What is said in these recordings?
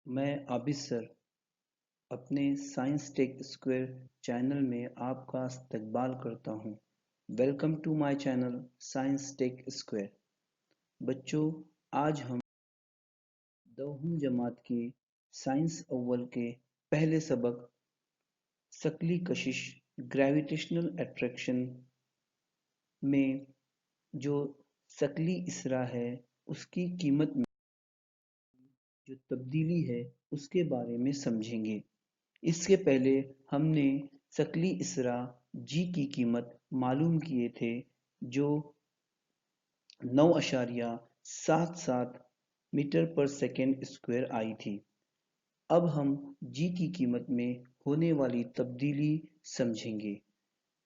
मैं आबिद सर अपने science tech square channel में आपका इस्तकबाल करता हूँ। Welcome to my channel science tech square. बच्चों, आज हम 10वीं जमात के साइंस अव्वल के पहले सबक शकली कशिश ग्रेविटेशनल अट्रैक्शन में जो शकली इसरा है उसकी कीमत में जो तब्दीली है उसके बारे में समझेंगे। इसके पहले हमने शकली इसरा जी की कीमत मालूम किए थे जो 9.77 मीटर पर सेकेंड स्क्वायर आई थी। अब हम जी की कीमत में होने वाली तब्दीली समझेंगे।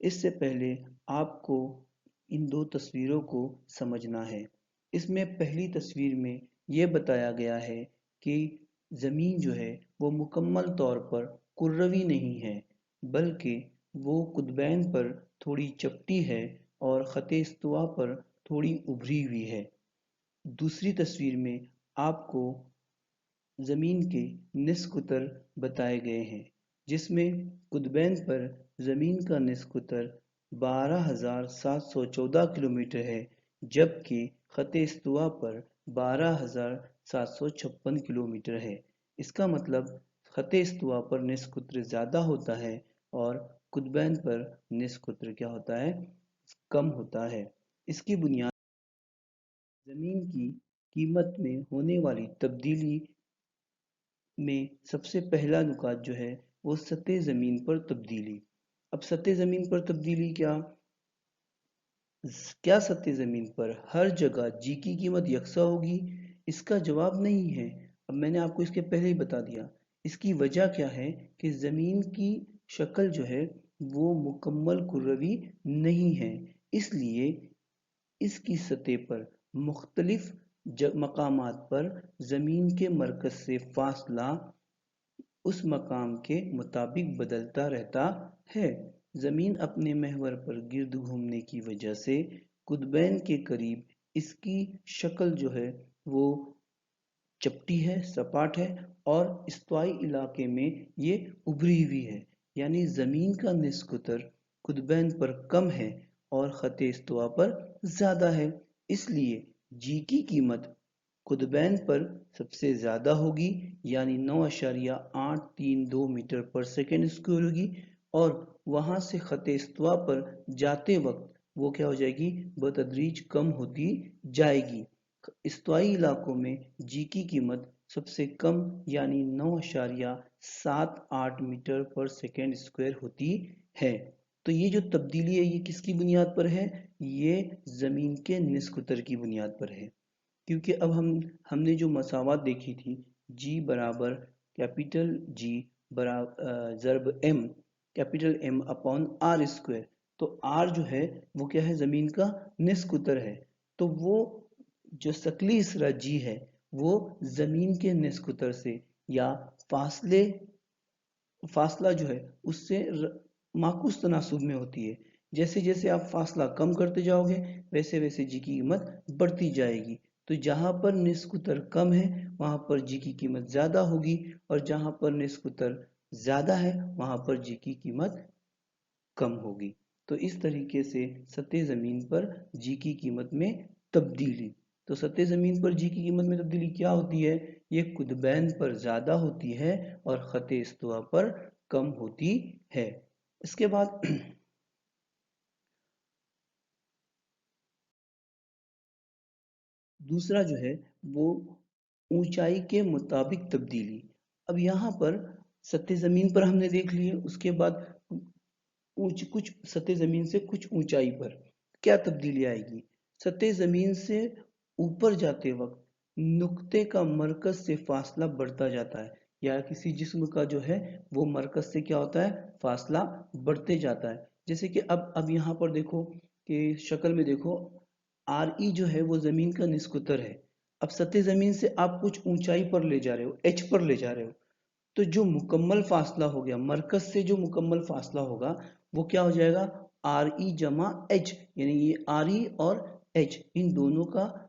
इससे पहले आपको इन दो तस्वीरों को समझना है। इसमें पहली तस्वीर में यह बताया गया है कि ज़मीन जो है वो मुकम्मल तौर पर कुर्रवी नहीं है, बल्कि वो कुतबैन पर थोड़ी चपटी है और ख़त इस्तिवा पर थोड़ी उभरी हुई है। दूसरी तस्वीर में आपको ज़मीन के निस्फ कुतर बताए गए हैं, जिसमें कुतबैन पर ज़मीन का निस्फ कुतर 12,714 किलोमीटर है, जबकि ख़त इस्तिवा पर 12,756 किलोमीटर है। इसका मतलब ख़त इस्तिवा पर निस्फ कुतर ज़्यादा होता है और कुतबैन पर निस्फ कुतर क्या होता है, कम होता है। इसकी बुनियाद ज़मीन की कीमत में होने वाली तब्दीली में सबसे पहला नुकात जो है वो सतह ज़मीन पर तब्दीली। अब सतह ज़मीन पर तब्दीली क्या सतह ज़मीन पर हर जगह जी की कीमत यकसा होगी? इसका जवाब नहीं है। अब मैंने आपको इसके पहले ही बता दिया। इसकी वजह क्या है कि ज़मीन की शक्ल जो है वो मुकम्मल कुर्रवी नहीं है, इसलिए इसकी सतह पर मुख्तलिफ मकामात पर ज़मीन के मरकज़ से फासला उस मकाम के मुताबिक बदलता रहता है। ज़मीन अपने महवर पर गिर्द घूमने की वजह से कुतबैन के करीब इसकी शक्ल जो है वो चपटी है, सपाट है और इस्तिवाई इलाके में ये उभरी हुई है। यानी ज़मीन का निस्फ कुतर कुतबैन पर कम है और ख़त इस्तिवा पर ज़्यादा है। इसलिए जी की कीमत कुतबैन पर सबसे ज़्यादा होगी, यानी 9.832 मीटर पर सेकेंड स्क्वायर होगी, और वहाँ से ख़त इस्तिवा पर जाते वक्त वो क्या हो जाएगी, बतदरीज कम होती जाएगी। इस्तिवाई इलाकों में जी की कीमत सबसे कम यानी 9.78 मीटर पर सेकेंड स्क्वायर होती है। तो ये जो तब्दीली है ये किसकी बुनियाद पर है? ये ज़मीन के निस्फ कुतर की बुनियाद पर है। क्योंकि अब हमने जो मसावत देखी थी, जी बराबर कैपिटल जी बराबर ज़र्ब M capital M upon R square. तो आर जो है वो क्या है, ज़मीन का निस्फ कुतर है। तो वो जो शकली इसरा जी है वो ज़मीन के निस्फ कुतर से या फासला जो है उससे माकूस तनासुब में होती है। जैसे जैसे आप फासला कम करते जाओगे वैसे वैसे जी की कीमत बढ़ती जाएगी। तो जहां पर निस्फ कुतर कम है वहां पर जी की कीमत ज्यादा होगी, और जहां पर निस्फ कुतर ज्यादा है वहां पर जी की कीमत कम होगी। तो इस तरीके से सतह जमीन पर जी की कीमत में तब्दीली। तो सतह जमीन पर जी की कीमत में तब्दीली क्या होती है? ये कुतबैन पर ज्यादा होती है और खत इस्तिवा पर कम होती है। इसके बाद दूसरा जो है वो ऊंचाई के मुताबिक तब्दीली। अब यहाँ पर सतह जमीन पर हमने देख लिए, उसके बाद कुछ सतह जमीन से कुछ ऊंचाई पर क्या तब्दीली आएगी। सतह जमीन से ऊपर जाते वक्त नुक्ते का मरकज से फासला बढ़ता जाता है, या किसी जिस्म का जो है वो मरकज से क्या होता है, फासला बढ़ते जाता है। जैसे कि अब यहाँ पर देखो कि शक्ल में देखो, आर ई जो है वो जमीन का निस्कुतर है। अब सतह जमीन से आप कुछ ऊंचाई पर ले जा रहे हो, एच पर ले जा रहे हो, तो जो मुकम्मल फासला हो गया, मरकज से जो मुकम्मल फासला होगा वो क्या हो जाएगा, आर ई जमा एच, यानी ये आर ई और एच इन दोनों का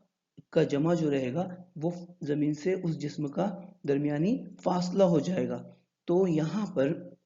का जमा जो रहेगा वो जमीन से उस जिस्म का दरमियानी फासला हो जाएगा। तो यहाँ पर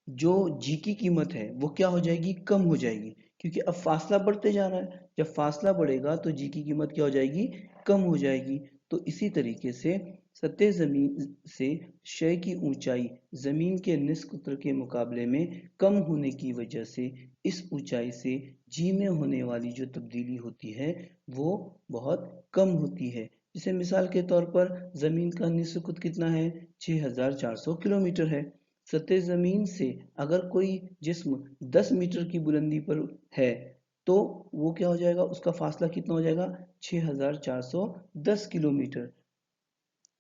जो जी की कीमत है वो क्या हो जाएगी, कम हो जाएगी, क्योंकि अब फासला बढ़ते जा रहा है। जब फासला बढ़ेगा तो जी की कीमत क्या हो जाएगी, कम हो जाएगी। तो इसी तरीके से सतह जमीन से शय की ऊंचाई जमीन के निस्फ कुतर के मुकाबले में कम होने की वजह से इस ऊंचाई से जी में होने वाली जो तब्दीली होती है वो बहुत कम होती है। जैसे मिसाल के तौर पर जमीन का निस्फ कुत कितना है, 6400 किलोमीटर है। सतह जमीन से अगर कोई जिस्म 10 मीटर की बुलंदी पर है तो वो क्या हो जाएगा, उसका फासला कितना हो जाएगा, 6410 किलोमीटर।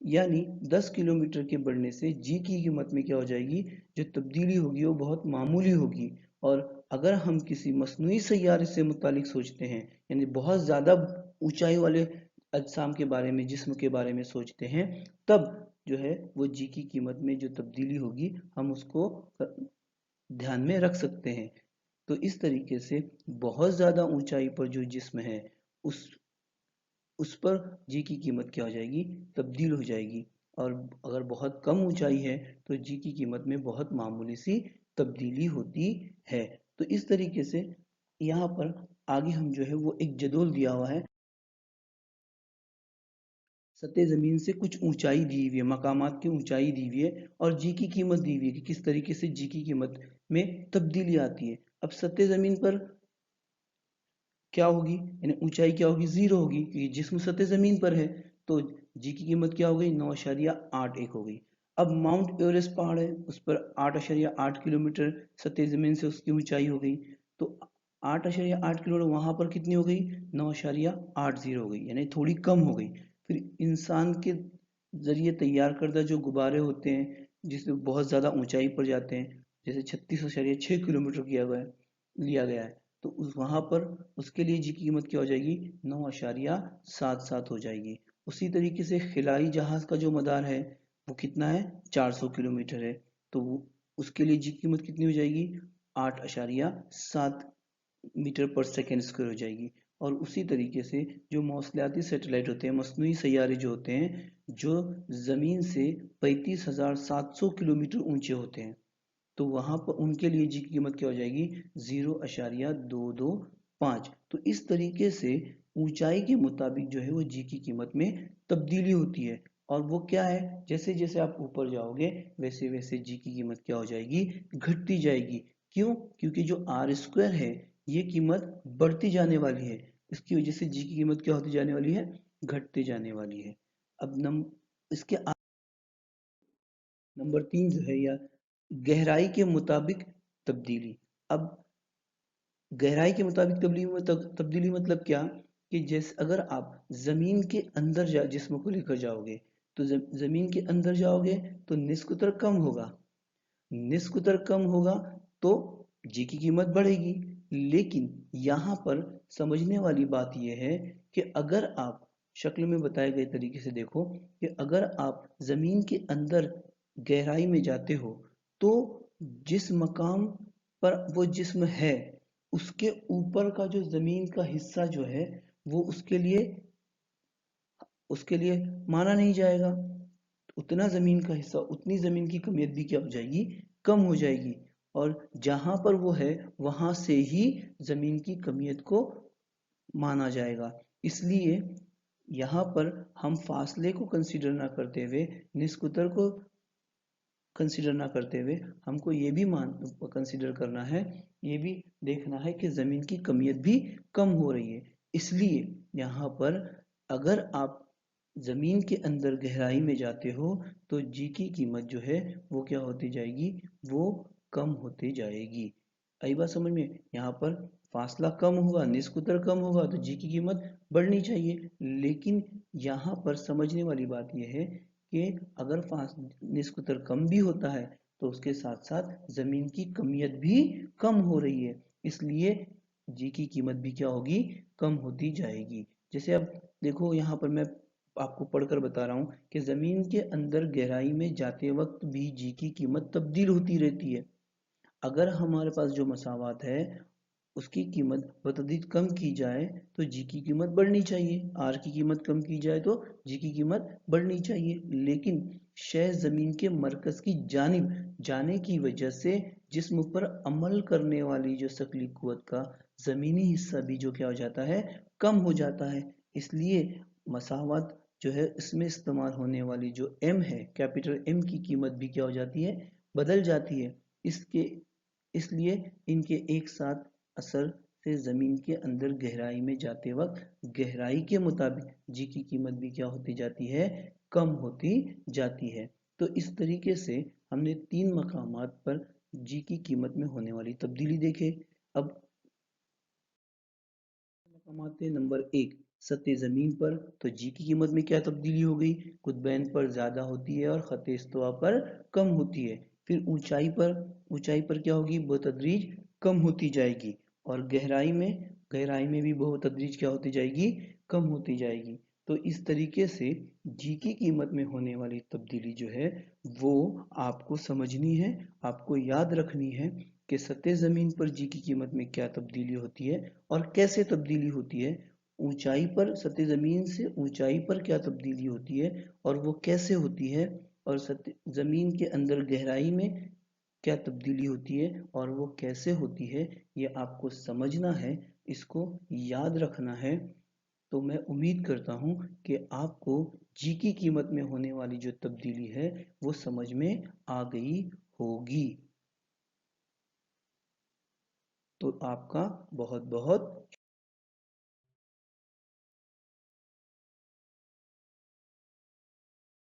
यानी 10 किलोमीटर के बढ़ने से जी की कीमत में क्या हो जाएगी, जो तब्दीली होगी वो बहुत मामूली होगी। और अगर हम किसी मसनूई सैयारे से मुतालिक सोचते हैं, यानी बहुत ज़्यादा ऊंचाई वाले अजसाम के बारे में, जिस्म के बारे में सोचते हैं, तब जो है वो जी की कीमत में जो तब्दीली होगी हम उसको ध्यान में रख सकते हैं। तो इस तरीके से बहुत ज़्यादा ऊंचाई पर जो जिस्म है उस उस पर जी की कीमत क्या हो जाएगी, तब्दील हो जाएगी। और अगर बहुत कम ऊंचाई है तो जी की कीमत में बहुत मामूली सी तब्दीली होती है। तो इस तरीके से यहाँ पर आगे हम जो है वो एक जदोल दिया हुआ है, सतह जमीन से कुछ ऊंचाई दी हुई है, मकामात की ऊंचाई दी हुई है और जी की कीमत दी हुई है कि किस तरीके से जी की कीमत में तब्दीली आती है। अब सतह जमीन पर क्या होगी, यानी ऊंचाई क्या होगी, जीरो होगी, क्योंकि जिस्म सतह जमीन पर है। तो जी की कीमत क्या हो गई, 9.81 हो गई। अब माउंट एवरेस्ट पहाड़ है, उस पर 8.8 किलोमीटर सतह जमीन से उसकी ऊंचाई हो गई। तो 8.8 किलोमीटर वहां पर कितनी हो गई, 9.80 हो गई, यानी थोड़ी कम हो गई। फिर इंसान के जरिए तैयार करदा जो गुब्बारे होते हैं जिसमें बहुत ज्यादा ऊंचाई पर जाते हैं, जैसे 36.6 किलोमीटर किया गया है, लिया गया है, तो उस वहां पर उसके लिए जी की कीमत क्या हो जाएगी, 9.77 हो जाएगी। उसी तरीके से खिलाई जहाज का जो मदार है वो कितना है, 400 किलोमीटर है, तो उसके लिए जी की कीमत कितनी हो जाएगी, 8.7 मीटर पर सेकेंड स्क्वायर हो जाएगी। और उसी तरीके से जो मौसलियाती सैटेलाइट होते हैं, मसनूई सैयारे जो होते हैं, जो जमीन से 35,700 किलोमीटर ऊंचे होते हैं, तो वहां पर उनके लिए जी की कीमत क्या हो जाएगी, 0.225। तो इस तरीके से ऊंचाई के मुताबिक जो है वो जी की कीमत में तब्दीली होती है। और वो क्या है, जैसे जैसे आप ऊपर जाओगे वैसे वैसे जी की कीमत क्या हो जाएगी, घटती जाएगी। क्यों, क्योंकि जो आर स्क्वायर है ये कीमत बढ़ती जाने वाली है, इसकी वजह से जी की कीमत क्या होती जाने वाली है, घटती जाने वाली है। अब इसके नंबर 3 जो है, या गहराई के मुताबिक तब्दीली। अब गहराई के मुताबिक तब्दीली मतलब क्या, कि जैसे अगर आप जमीन के अंदर जिस्म को लेकर जाओगे, तो जमीन के अंदर जाओगे तो निस्कुतर कम होगा, निस्कुतर कम होगा तो जी की कीमत बढ़ेगी। लेकिन यहाँ पर समझने वाली बात यह है कि अगर आप शक्ल में बताए गए तरीके से देखो, कि अगर आप जमीन के अंदर गहराई में जाते हो तो जिस मकाम पर वो जिस्म है उसके ऊपर का जो जमीन का हिस्सा जो है वो उसके लिए माना नहीं जाएगा। उतना जमीन का हिस्सा, उतनी जमीन की कमियत भी क्या हो जाएगी, कम हो जाएगी। और जहां पर वो है वहां से ही जमीन की कमियत को माना जाएगा। इसलिए यहाँ पर हम फासले को कंसीडर ना करते हुए, निस्कुतर को कंसीडर ना करते हुए, हमको ये भी कंसीडर करना है, ये भी देखना है कि जमीन की कमियत भी कम हो रही है। इसलिए यहाँ पर अगर आप जमीन के अंदर गहराई में जाते हो तो जी की कीमत जो है वो क्या होती जाएगी, वो कम होती जाएगी। आई बात समझ में, यहाँ पर फासला कम होगा, निस्कुतर कम होगा तो जी की कीमत बढ़नी चाहिए। लेकिन यहाँ पर समझने वाली बात यह है कि अगर निस्कुतर कम भी होता है तो उसके साथ साथ जमीन की कमियत भी कम हो रही है, इसलिए जी की कीमत भी क्या होगी, कम होती जाएगी। जैसे अब देखो यहाँ पर मैं आपको पढ़कर बता रहा हूँ कि जमीन के अंदर गहराई में जाते वक्त भी जी की कीमत तब्दील होती रहती है। अगर हमारे पास जो मसावात है उसकी कीमत बतदरीज कम की जाए तो जी की कीमत बढ़नी चाहिए, आर की कीमत कम की जाए तो जी की कीमत बढ़नी चाहिए। लेकिन शय जमीन के मरकज की जानिब जाने की वजह से जिस्म पर अमल करने वाली जो शकली कुव्वत का जमीनी हिस्सा भी जो क्या हो जाता है, कम हो जाता है। इसलिए मसावत जो है इसमें इस्तेमाल होने वाली जो एम है, कैपिटल एम की कीमत भी क्या हो जाती है, बदल जाती है। इसके इसलिए इनके एक साथ असर से जमीन के अंदर गहराई में जाते वक्त गहराई के मुताबिक जी की कीमत भी क्या होती जाती है, कम होती जाती है। तो इस तरीके से हमने 3 मकामात पर जी की कीमत में होने वाली तब्दीली देखे। अब मकामात नंबर 1, सतह ज़मीन पर तो जी की कीमत में क्या तब्दीली हो गई, कुतबैन पर ज़्यादा होती है और ख़त इस्तिवा पर कम होती है। फिर ऊंचाई पर क्या होगी, बतदरीज कम होती जाएगी। और गहराई में भी बतदरीज क्या होती जाएगी, कम होती जाएगी। तो इस तरीके से जी की कीमत में होने वाली तब्दीली जो है वो आपको समझनी है, आपको याद रखनी है कि सतह ज़मीन पर जी की कीमत में क्या तब्दीली होती है और कैसे तब्दीली होती है। ऊंचाई पर सतह ज़मीन से ऊंचाई पर क्या तब्दीली होती है और वो कैसे होती है, और सतह ज़मीन के अंदर गहराई में क्या तब्दीली होती है और वो कैसे होती है, ये आपको समझना है, इसको याद रखना है। तो मैं उम्मीद करता हूँ कि आपको जी की कीमत में होने वाली जो तब्दीली है वो समझ में आ गई होगी। तो आपका बहुत बहुत